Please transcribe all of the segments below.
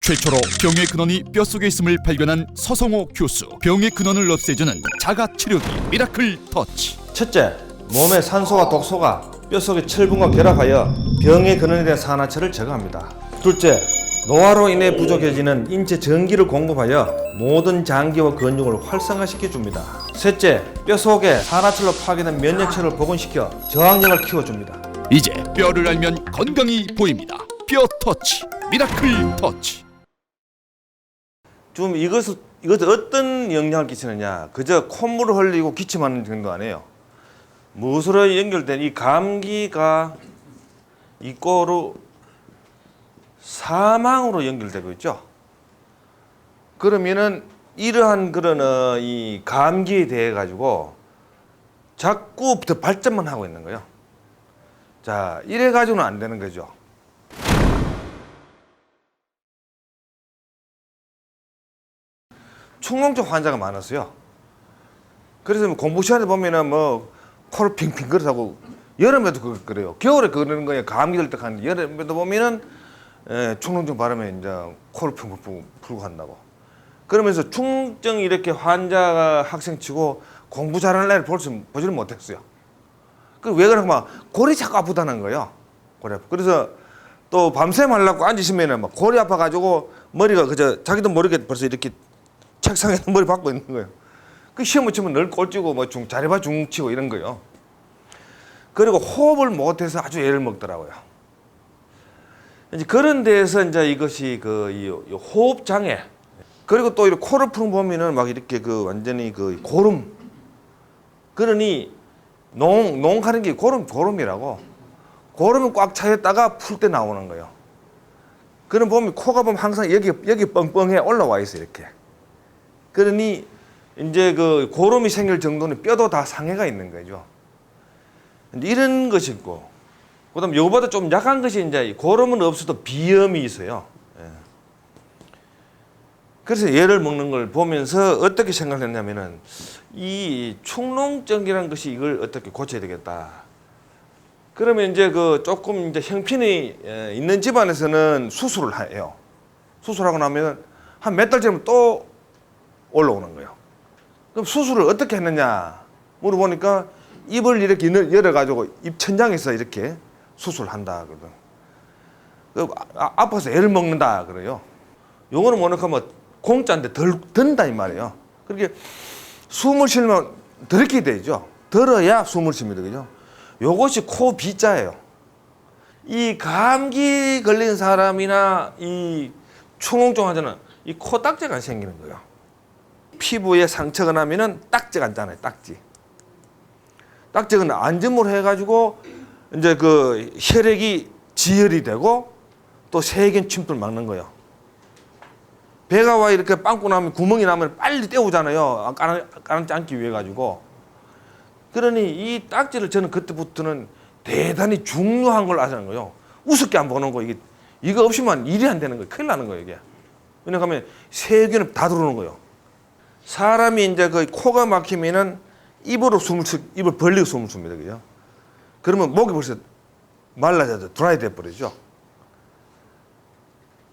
최초로 병의 근원이 뼛속에 있음을 발견한 서성호 교수. 병의 근원을 없애주는 자가치료기 미라클 터치. 첫째, 몸의 산소와 독소가 뼛속의 철분과 결합하여 병의 근원에 대한 산화철을 제거합니다. 둘째, 노화로 인해 부족해지는 인체 전기를 공급하여 모든 장기와 근육을 활성화시켜 줍니다. 셋째, 뼛속에 산화철로 파괴된 면역체를 복원시켜 저항력을 키워줍니다. 이제 뼈를 알면 건강이 보입니다. 뼈 터치 미라클 터치. 좀 이것은 어떤 영향을 끼치느냐? 그저 콧물을 흘리고 기침하는 정도 아니에요. 무엇으로 연결된 이 감기가 이꼬로 사망으로 연결되고 있죠. 그러면은 이러한 그런 이 감기에 대해 가지고 자꾸 더 발전만 하고 있는 거예요. 자, 이래 가지고는 안 되는 거죠. 축농증 환자가 많았어요. 그래서 공부 시간에 보면은 뭐 코를 핑핑 걸어하고 여름에도 그래요. 겨울에 그러는 거예요. 감기 들 때 하는데 여름에도 보면은 축농증 바르면 이제 코를 핑핑 풀고 한다고. 그러면서 축농증 이렇게 환자가 학생치고 공부 잘하는 애를 보지를 못했어요. 그 왜 그러면 막 골이 자꾸 아프다는 거예요. 골이 아프. 그래서 또 밤샘 하려고 앉으시면은 막 골이 아파가지고 머리가 그저 자기도 모르게 벌써 이렇게 책상에 머리 박고 있는 거예요. 그 시험을 치면 늘 꼴찌고 뭐 자리바 중치고 이런 거예요. 그리고 호흡을 못해서 아주 애를 먹더라고요. 이제 그런 데서 이제 이것이 이 호흡 장애. 그리고 또 이렇게 코를 풀어 보면은 막 이렇게 완전히 고름. 그러니 농하는 게 고름이라고. 고름은 꽉 차였다가 풀 때 나오는 거예요. 그럼 보면 코가 보면 항상 여기 뻥뻥해 올라와 있어 이렇게. 그러니 이제 고름이 생길 정도는 뼈도 다 상해가 있는 거죠. 이런 것이 있고, 그다음 요거보다 좀 약한 것이 이제 고름은 없어도 비염이 있어요. 예. 그래서 얘를 먹는 걸 보면서 어떻게 생각했냐면은 이 축농증이라는 것이 이걸 어떻게 고쳐야 되겠다. 그러면 이제 조금 이제 형편이 있는 집안에서는 수술을 해요. 수술하고 나면 한 몇 달 지나면 또 올라오는 거예요. 그럼 수술을 어떻게 했느냐 물어보니까 입을 이렇게 열어가지고 입 천장에서 이렇게 수술을 한다 그러거든. 아파서 애를 먹는다 그래요. 요거는 뭐냐 하면 공짜인데 덜 든다 이 말이에요. 그렇게 숨을 쉬면 더럽게 되죠. 들어야 숨을 쉽니다, 그죠? 요것이 코 비자예요. 이 감기 걸린 사람이나 이 축농증 환자는 이 코딱지가 생기는 거예요. 피부에 상처가 나면은 딱지가 앉잖아요, 딱지. 딱지가 안점으로 해가지고 이제 혈액이 지혈이 되고 또 세균 침투를 막는 거예요. 배가 와 이렇게 빵꾸 나면 구멍이 나면 빨리 떼우잖아요. 까지 않기 위해 가지고. 그러니 이 딱지를 저는 그때부터는 대단히 중요한 걸 아는 거예요. 우습게 안 보는 거 이거 없이만 일이 안 되는 거예요. 큰일 나는 거예요, 이게. 왜냐하면 세균이 다 들어오는 거예요. 사람이 이제 코가 막히면은 입을 벌리고 숨을 쉽니다, 그죠? 그러면 목이 벌써 말라져서 드라이 돼 버리죠.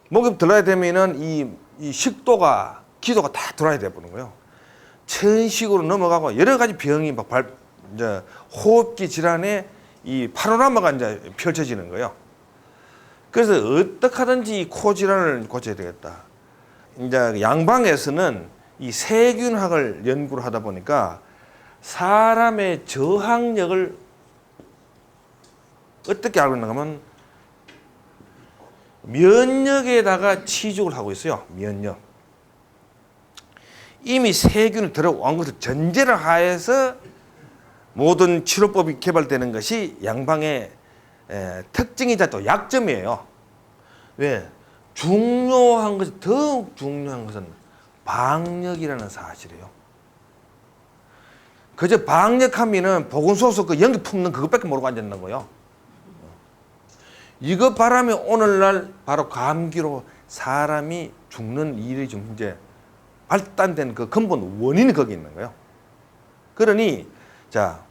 목이 드라이 되면은 이 식도가 기도가 다 드라이 돼 버리는 거예요. 천식으로 넘어가고 여러 가지 병이 막 이제 호흡기 질환에 이 파노라마가 이제 펼쳐지는 거예요. 그래서 어떻게 하든지 이 코 질환을 고쳐야 되겠다. 이제 양방에서는 이 세균학을 연구를 하다 보니까 사람의 저항력을 어떻게 알고 있는가 하면 면역에다가 치중을 하고 있어요. 면역. 이미 세균이 들어온 것을 전제를 하에서 모든 치료법이 개발되는 것이 양방의 특징이자 또 약점이에요. 왜? 더욱 중요한 것은 방역이라는 사실이에요. 그저 방역하면은 보건소에서 연기 품는 그것밖에 모르고 앉아있는 거예요. 이거 바라면 오늘날 바로 감기로 사람이 죽는 일이 좀 이제 발단된 근본 원인이 거기 있는 거예요. 그러니 자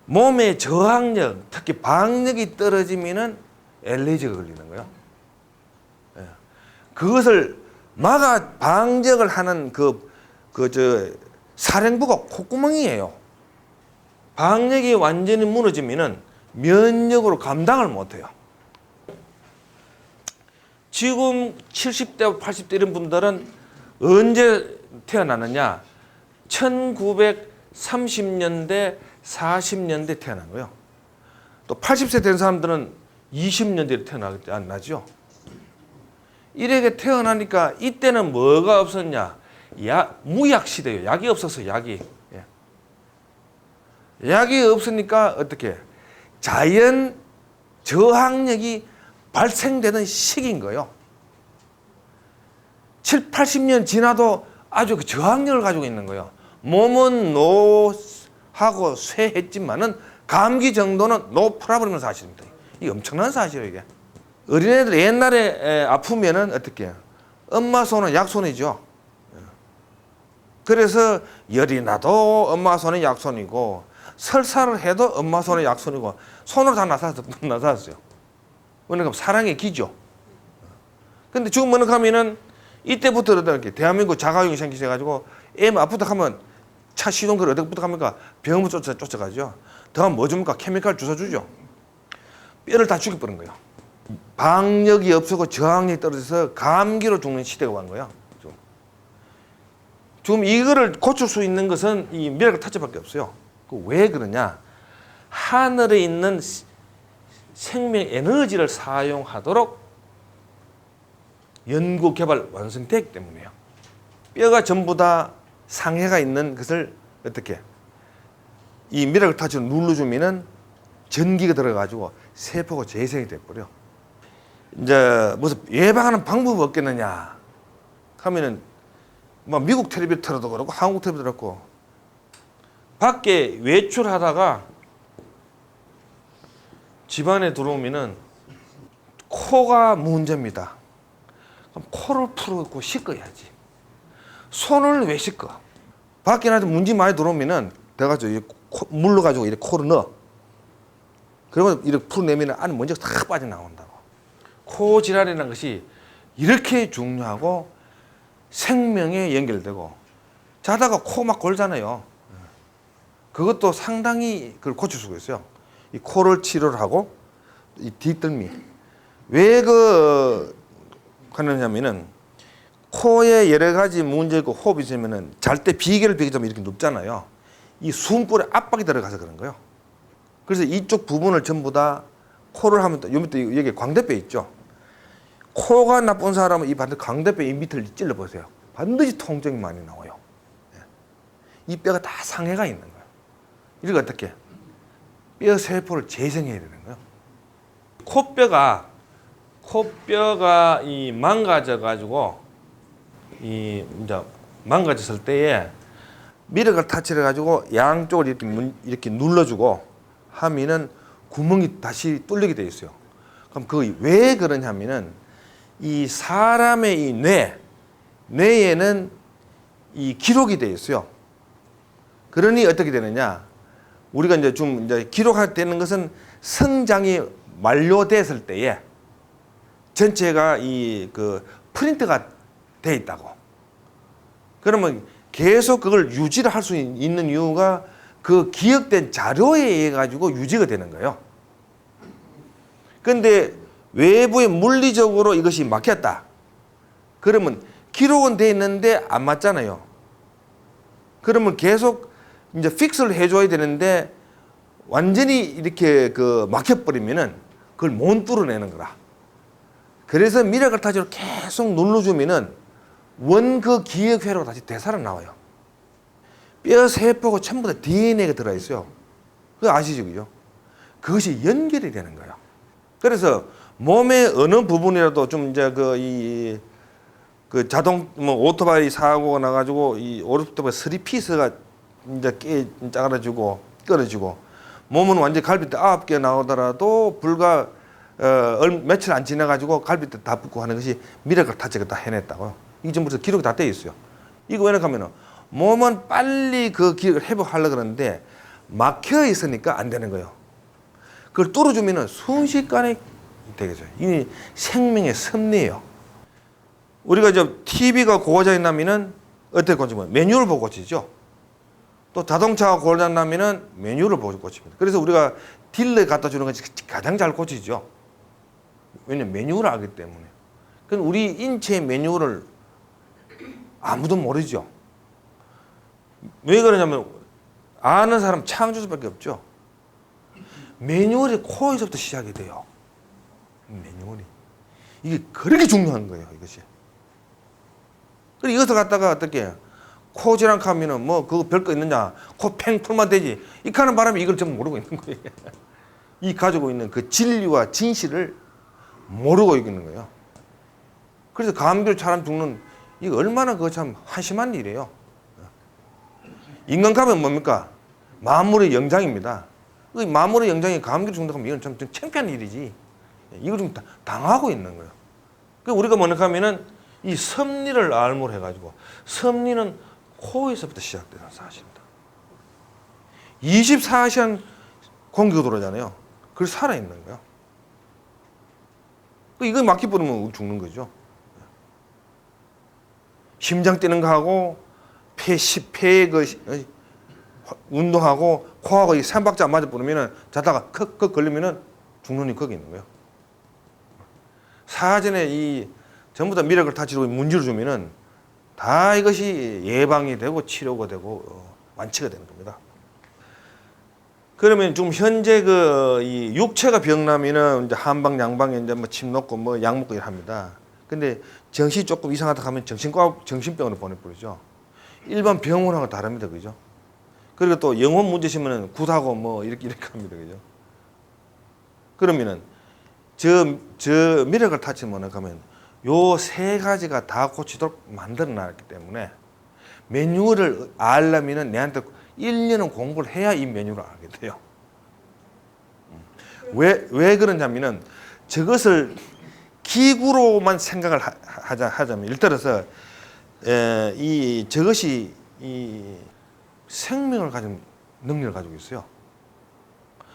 몸의 저항력, 특히 방역이 떨어지면은 엘레르기가 걸리는 거예요. 그것을 막아 방적을 하는 사령부가 콧구멍이에요. 방역이 완전히 무너지면은 면역으로 감당을 못해요. 지금 70대, 80대 이런 분들은 언제 태어나느냐? 1930년대, 40년대 태어난 거예요. 또 80세 된 사람들은 20년대에 태어나지 않나죠? 이렇게 태어나니까 이때는 뭐가 없었냐? 무약 시대예요. 약이 없었어요. 약이. 예. 약이 없으니까 어떻게? 자연 저항력이 발생되는 시기인 거예요. 7, 80년 지나도 아주 그 저항력을 가지고 있는 거예요. 몸은 노하고 쇠했지만은 감기 정도는 노 풀어버리는 사실입니다. 이게 엄청난 사실이에요, 이게. 어린애들 옛날에 아프면은 어떻게 해요? 엄마 손은 약손이죠. 그래서 열이 나도 엄마 손은 약손이고, 설사를 해도 엄마 손은 약손이고, 손으로 다 나섰어요. 그러니까 사랑의 기죠. 근데 지금 뭐는 가면은 이때부터 이렇게 대한민국 자가용이 생기셔가지고 애 아프다 하면 차 시동걸 어디부터 갑니까? 병원을 쫓아가죠. 더 하면 뭐 줍니까? 케미칼 주사 주죠. 뼈를 다 죽여버린 거예요. 방역이 없었고 저항력이 떨어져서 감기로 죽는 시대가 온 거예요. 지금 이거를 고칠 수 있는 것은 이 미라클 터치밖에 없어요. 왜 그러냐? 하늘에 있는 생명 에너지를 사용하도록 연구 개발 완성되기 때문이에요. 뼈가 전부 다 상해가 있는 것을 어떻게 이 미라클 터치로 눌러주면은 전기가 들어가지고 세포가 재생이 돼버려. 이제 무슨 예방하는 방법이 없겠느냐 하면은 뭐 미국 텔레비전 틀어도 그렇고 한국 텔레비전 그렇고 밖에 외출하다가 집안에 들어오면은 코가 문제입니다. 그럼 코를 풀고 씻어야지. 손을 왜 씻어? 밖에 나한테 문제 많이 들어오면은 내가 물러가지고 이렇게 코를 넣어. 그리고 이렇게 풀어내면 안에 먼지가 다 빠져나온다고. 코 질환이라는 것이 이렇게 중요하고 생명에 연결되고 자다가 코 막 골잖아요. 그것도 상당히 그걸 고칠 수가 있어요. 이 코를 치료를 하고 이 뒷덜미 왜 하느냐면은 코에 여러 가지 문제 있고 호흡이 있으면은 잘 때 비계를 비게 되면 이렇게 눕잖아요. 이 숨골에 압박이 들어가서 그런 거예요. 그래서 이쪽 부분을 전부 다 코를 하면 또 여기 광대뼈 있죠. 코가 나쁜 사람은 이 반대 광대뼈 이 밑을 찔러 보세요. 반드시 통증이 많이 나와요. 이 뼈가 다 상해가 있는 거예요. 이렇게 어떻게 뼈 세포를 재생해야 되는 거예요. 코뼈가 이 망가져 가지고 이 이제 망가졌을 때에 미러를 타치를 가지고 양쪽을 이렇게 눌러주고 하면은 구멍이 다시 뚫리게 돼 있어요. 그럼 그 왜 그러냐면은 이 사람의 이 뇌에는 이 기록이 돼 있어요. 그러니 어떻게 되느냐? 우리가 이제 기록할 되는 것은 성장이 완료됐을 때에 전체가 프린트가 돼 있다고. 그러면 계속 그걸 유지를 할 수 있는 이유가 그 기억된 자료에 의해 가지고 유지가 되는 거예요. 그런데 외부에 물리적으로 이것이 막혔다. 그러면 기록은 돼 있는데 안 맞잖아요. 그러면 계속 이제 픽스를 해줘야 되는데 완전히 이렇게 막혀버리면은 그걸 못 뚫어내는 거라. 그래서 미라클 타치로 계속 눌러주면은 그 기억회로가 다시 되살아나와요. 뼈 세포가 전부 다 DNA가 들어있어요. 그거 아시죠? 그죠? 그것이 연결이 되는 거예요. 그래서 몸의 어느 부분이라도 좀 이제 자동 오토바이 사고가 나가지고 이 오토바이 3피스가 이제 짜가지고 끊어지고 몸은 완전히 갈비뼈 9개 나오더라도 불과 며칠 안 지나가지고 갈비뼈 다 붙고 하는 것이 미라클 타치가 다 해냈다고요. 이게 전부 기록이 다 돼 있어요. 이거 왜냐 하면은 몸은 빨리 그 기억을 회복하려고 그러는데 막혀 있으니까 안 되는 거예요. 그걸 뚫어주면은 순식간에 되겠죠. 이 생명의 섭리예요. 우리가 이제 TV가 고장이 나면은 어떻게 고치면 메뉴를 보고 고치죠. 또 자동차가 고장 나면은 메뉴를 보고 고칩니다. 그래서 우리가 딜러에 갖다 주는 것이 가장 잘 고치죠. 왜냐면 메뉴를 알기 때문에. 그럼 우리 인체의 메뉴를 아무도 모르죠. 왜 그러냐면 아는 사람 창조주밖에 없죠. 매뉴얼이 코에서부터 시작이 돼요. 매뉴얼이. 이게 그렇게 중요한 거예요, 이것이. 그리고 이것을 갖다가 어떻게 코 질환하면은 뭐 그거 별거 있느냐, 코 팽 풀면 되지. 이 하는 바람에 이걸 좀 모르고 있는 거예요. 이 가지고 있는 그 진리와 진실을 모르고 있는 거예요. 그래서 감기로 사람 죽는 이거 얼마나 그거 참 한심한 일이에요. 인간감은 뭡니까? 만물의 영장입니다. 그 만물의 영장이 감기로 죽는다고 하면 이건 좀 창피한 일이지. 이걸 좀 당하고 있는 거예요. 그러니까 우리가 뭐냐 하면은 이 섭리를 알모로 해가지고 섭리는 코에서부터 시작되는 사실입니다. 24시간 공기가 들어오잖아요. 그걸 살아있는 거예요. 이거 막히 뿌리면 죽는 거죠. 심장 뛰는 거 하고 폐의 그 운동하고 코하고 이 3박자 안 맞아 뿌리면은 자다가 컥컥 걸리면은 죽는 이 거기 있는 거예요. 사전에 이 전부 다 미라클 타치로 문제를 주면은 다 이것이 예방이 되고 치료가 되고 완치가 되는 겁니다. 그러면 좀 현재 그 이 육체가 병나면은 이제 한방 양방에 이제 뭐 침 놓고 뭐 약 먹고 이랍니다. 근데 정신이 조금 이상하다 하면 정신병으로 보내버리죠. 일반 병원하고 다릅니다, 그죠? 그리고 또 영혼 문제시면은 굿하고 뭐 이렇게 합니다, 그죠? 그러면은 저 미라클 타치 뭐냐 하면 요 세 가지가 다 고치도록 만들어 놨기 때문에 메뉴를 알려면은 내한테 1년은 공부를 해야 이 메뉴를 알게 돼요. 왜 그러냐면은 저것을 기구로만 생각을 하자면 예를 들어서 저것이 이 생명을 가진 능력을 가지고 있어요.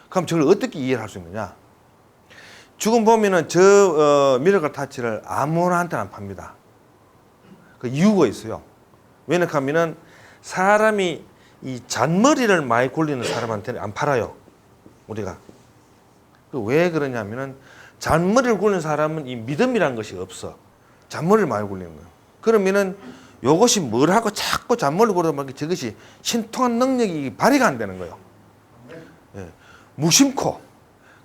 그럼 저걸 어떻게 이해를 할 수 있느냐? 지금 보면은 미라클 타치를 아무나한테나 안 팝니다. 그 이유가 있어요. 왜냐하면은 사람이 이 잔머리를 많이 굴리는 사람한테는 안 팔아요. 우리가. 왜 그러냐면은 잔머리를 굴리는 사람은 이 믿음이라는 것이 없어. 잔머리를 많이 굴리는 거예요. 그러면은 이것이 뭘 하고 자꾸 잔머리를 굴리다 보니까 저것이 신통한 능력이 발휘가 안 되는 거예요. 예. 무심코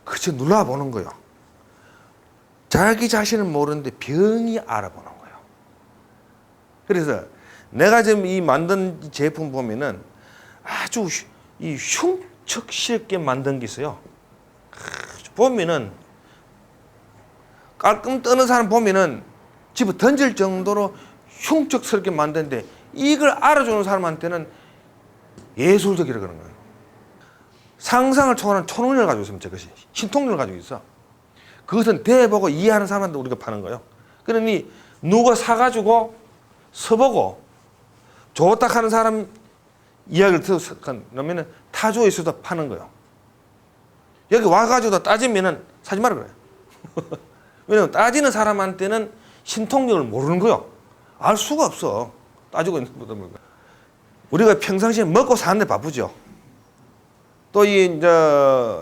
그저 눌러보는 거예요. 자기 자신을 모르는데 병이 알아보는 거예요. 그래서 내가 지금 이 만든 제품 보면은 아주 이 흉측스럽게 만든 게 있어요. 보면은 깔끔 떠는 사람 보면은 집어 던질 정도로 흉측스럽게 만드는데 이걸 알아주는 사람한테는 예술적이라 그러는 거예요. 상상을 초월하는 초능력을 가지고 있으면 저것이 신통력을 가지고 있어. 그것은 대보고 이해하는 사람한테 우리가 파는 거예요. 그러니 누가 사가지고 서보고 좋다 하는 사람 이야기를 들어서 그러면은 타조에 있어도 파는 거예요. 여기 와가지고 따지면은 사지 말라 그래요. 왜냐면 따지는 사람한테는 신통력을 모르는 거예요. 알 수가 없어. 따지고 있는 거다 보니까. 우리가 평상시에 먹고 사는데 바쁘죠. 또 이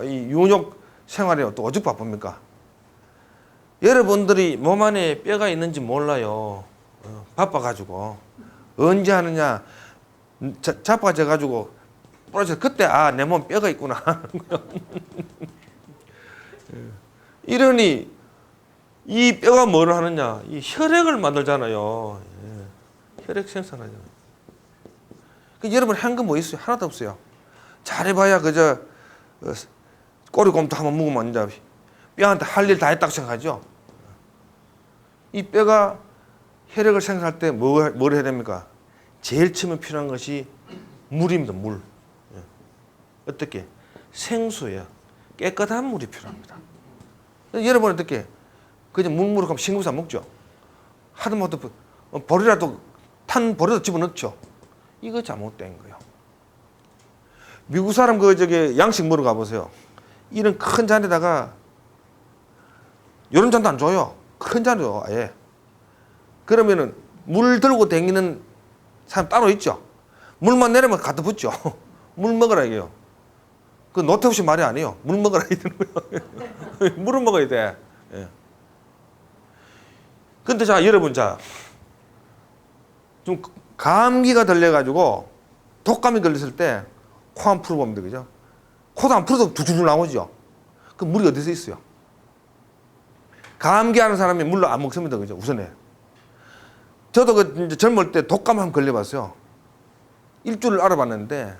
윤욕 생활에 또 어찌 바쁩니까? 여러분들이 몸 안에 뼈가 있는지 몰라요. 바빠가지고 언제 하느냐 자빠져가지고 부러져 그때 내 몸 뼈가 있구나 하는 거예요. 이러니 이 뼈가 뭘 하느냐 이 혈액을 만들잖아요. 혈액 생산하잖아요. 여러분 한 거 뭐 있어요? 하나도 없어요. 잘해봐야 그저 꼬리곰탕 한번 먹으면 이제 뼈한테 할 일 다 했다고 생각하죠. 이 뼈가 혈액을 생산할 때 뭘 해야 됩니까? 제일 처음에 필요한 것이 물입니다. 물. 어떻게? 생수예요. 깨끗한 물이 필요합니다. 여러분 어떻게? 그냥 물 하면 싱겁지 안 먹죠. 하다못해 볼이라도 탄 볼에도 집어넣죠. 이거 잘못된 거예요. 미국 사람 양식 먹으러 가보세요. 이런 큰 잔에다가 이런 잔도 안 줘요. 큰 잔이요, 아예. 그러면은 물 들고 다니는 사람 따로 있죠. 물만 내리면 갖다 붙죠. 물 먹으라 이게요. 그 노태우 씨 말이 아니에요. 물 먹으라 이러는 거예요. 물을 먹어야 돼. 예. 근데 자, 여러분, 자, 좀 감기가 들려가지고 독감이 걸렸을 때 코 안 풀어보면 돼, 그죠? 코도 안 풀어도 두줄줄 나오죠. 그 물이 어디서 있어요? 감기하는 사람이 물로 안 먹습니다, 그죠? 우선에. 저도 그 이제 젊을 때 독감 한번 걸려봤어요. 일주를 알아봤는데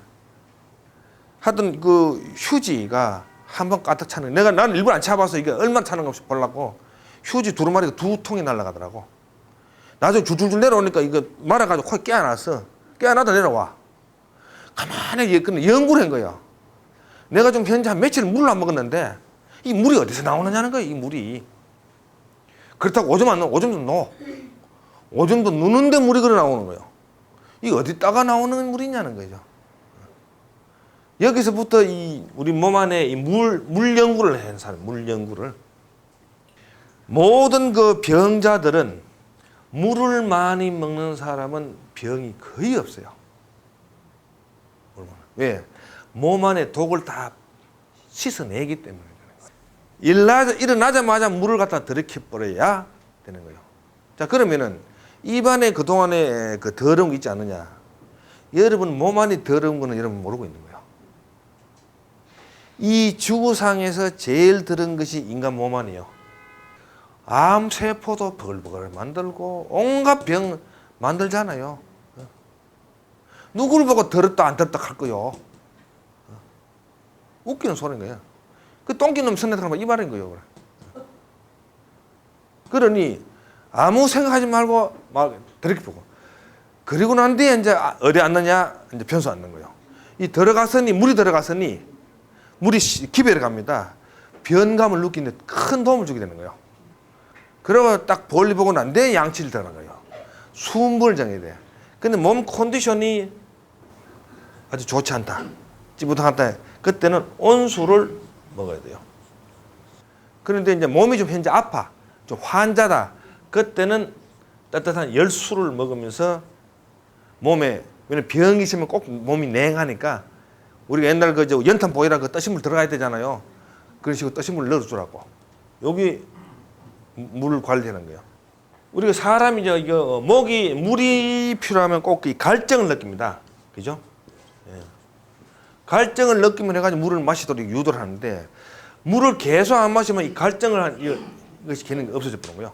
하여튼 그 휴지가 한 번 가득 차는, 나는 일부러 안 차봐서 이게 얼마나 차는 거 보려고 휴지 두루마리가 2통이 날아가더라고. 나중에 줄줄줄 내려오니까 이거 말아가지고 코에 깨어났어. 깨어나다 내려와. 가만히 연구를 한 거야. 내가 좀 현재 한 며칠 물을 안 먹었는데 이 물이 어디서 나오느냐는 거야, 이 물이. 그렇다고 오줌 안 넣어. 오줌 좀 넣어. 오줌도 누는데 물이 그래 나오는 거예요. 이게 어디다가 나오는 물이냐는 거죠. 여기서부터 이 우리 몸 안에 이 물 연구를 한 사람, 물 연구를. 모든 그 병자들은 물을 많이 먹는 사람은 병이 거의 없어요. 왜? 몸 안에 독을 다 씻어내기 때문에. 일어나자마자 물을 갖다 들이켜버려야 되는 거예요. 자, 그러면은 입안에 그동안에 그 더러운 거 있지 않느냐. 여러분 몸 안이 더러운 거는 여러분 모르고 있는 거예요. 이 지구상에서 제일 더러운 것이 인간 몸 안이에요. 암세포도 버글버글 만들고 온갖 병 만들잖아요. 누구를 보고 더럽다 안 더럽다 할 거요. 웃기는 소리인 거예요. 그 똥기놈 선내다 하면 이 말인 거예요. 그러니 아무 생각하지 말고 막 더럽게 보고, 그리고 난 뒤에 이제 어디 앉느냐, 이제 변수 앉는 거예요. 이 들어갔으니 물이 들어갔으니 물이 기별에 갑니다. 변감을 느끼는데 큰 도움을 주게 되는 거예요. 그러고 딱 볼일 보고 난 뒤에 양치를 들어가는 거예요. 수분을 정해야 돼. 근데 몸 컨디션이 아주 좋지 않다, 찌뿌둥하다, 그때는 온수를 먹어야 돼요. 그런데 이제 몸이 좀 현재 아파, 좀 환자다, 그때는 따뜻한 열수를 먹으면서 몸에, 왜냐면 병이 있으면 꼭 몸이 냉하니까 우리가 옛날 그 연탄 보이라 그 뜨신 물 들어가야 되잖아요. 그런 식으로 뜨신 물 넣어주라고. 여기 물 관리하는 거예요. 우리가 사람이 이거 목이 물이 필요하면 꼭 이 갈증을 느낍니다. 그죠? 예. 갈증을 느끼면 해가지고 물을 마시도록 유도를 하는데, 물을 계속 안 마시면 이 갈증을 이것이 기능이 없어져 버리는 거예요.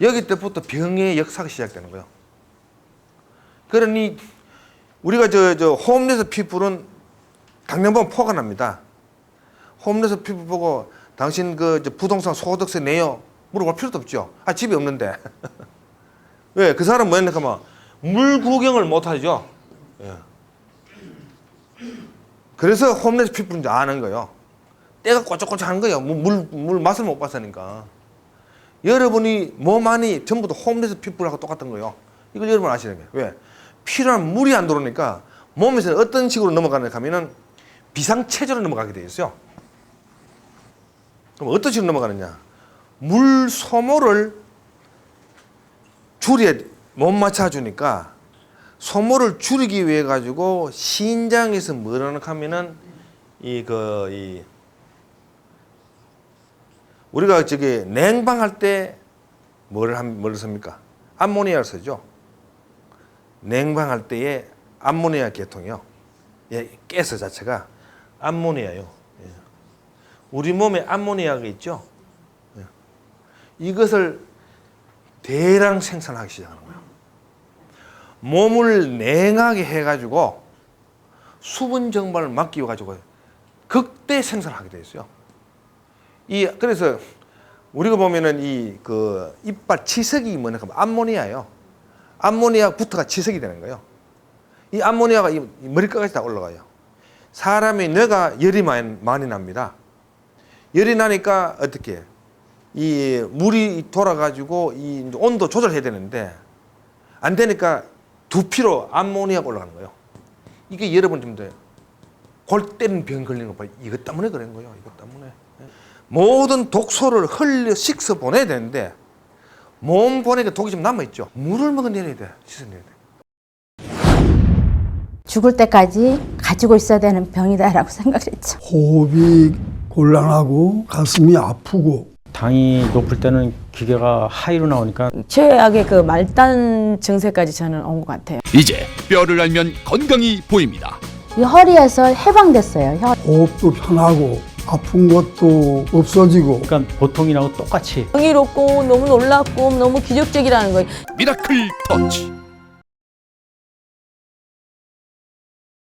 여기 때부터 병의 역사가 시작되는 거예요. 그러니 우리가 홈레스 피부는 당면 보면 포가 납니다. 홈레스 피부 보고 당신 그 부동산 소득세 내요 물어볼 필요도 없죠. 아, 집이 없는데. 왜? 그 사람 뭐 했냐 하면 물 구경을 못 하죠. 예. 그래서 홈레스 피부는 이제 아는 거예요. 때가 꼬적꼬적한 거예요. 물 맛을 못 봤으니까. 여러분이 몸 안이 전부 다 홈레스 피부하고 똑같은 거예요. 이걸 여러분 아셔야 돼요. 왜? 필요한 물이 안 들어오니까 몸에서 어떤 식으로 넘어가는가 하면은 비상체조로 넘어가게 되어 있어요. 그럼 어떤 식으로 넘어가느냐? 물 소모를 줄여 못 맞춰주니까 소모를 줄이기 위해 가지고 신장에서 뭐라는 하면은 우리가 냉방할 때 뭐를 씁니까? 암모니아를 쓰죠. 냉방할 때의 암모니아 계통이요. 예, 가스 자체가 암모니아요. 예. 우리 몸에 암모니아가 있죠. 예. 이것을 대량 생산하기 시작하는 거예요. 몸을 냉하게 해가지고 수분 증발을 막기 위해 가지고 극대 생산하게 돼 있어요. 그래서 우리가 보면은 이빨 치석이 뭐냐 하면 암모니아예요. 암모니아부터가 치석이 되는 거예요. 이 암모니아가 이 머리끝까지 다 올라가요. 사람의 뇌가 열이 많이 납니다. 열이 나니까 어떻게? 이 물이 돌아가지고 이 온도 조절해야 되는데 안 되니까 두피로 암모니아가 올라가는 거예요. 이게 여러분 좀 골 때리는 병 걸리는 거 봐요. 이것 때문에 그런 거예요. 이것 때문에. 모든 독소를 흘려 식서 보내야 되는데 몸 보니까 독이 좀 남아있죠. 물을 먹어내려야 돼. 씻어내야 돼. 죽을 때까지 가지고 있어야 되는 병이다라고 생각했죠. 호흡이 곤란하고 가슴이 아프고 당이 높을 때는 기계가 하이로 나오니까 최악의 그 말단 증세까지 저는 온 것 같아요. 이제 뼈를 알면 건강이 보입니다. 이 허리에서 해방됐어요. 호흡도 편하고 아픈 것도 없어지고 그러니까 보통이라고 똑같이 경이롭고 너무 놀랍고 너무 기적적이라는 거예요. 미라클 터치.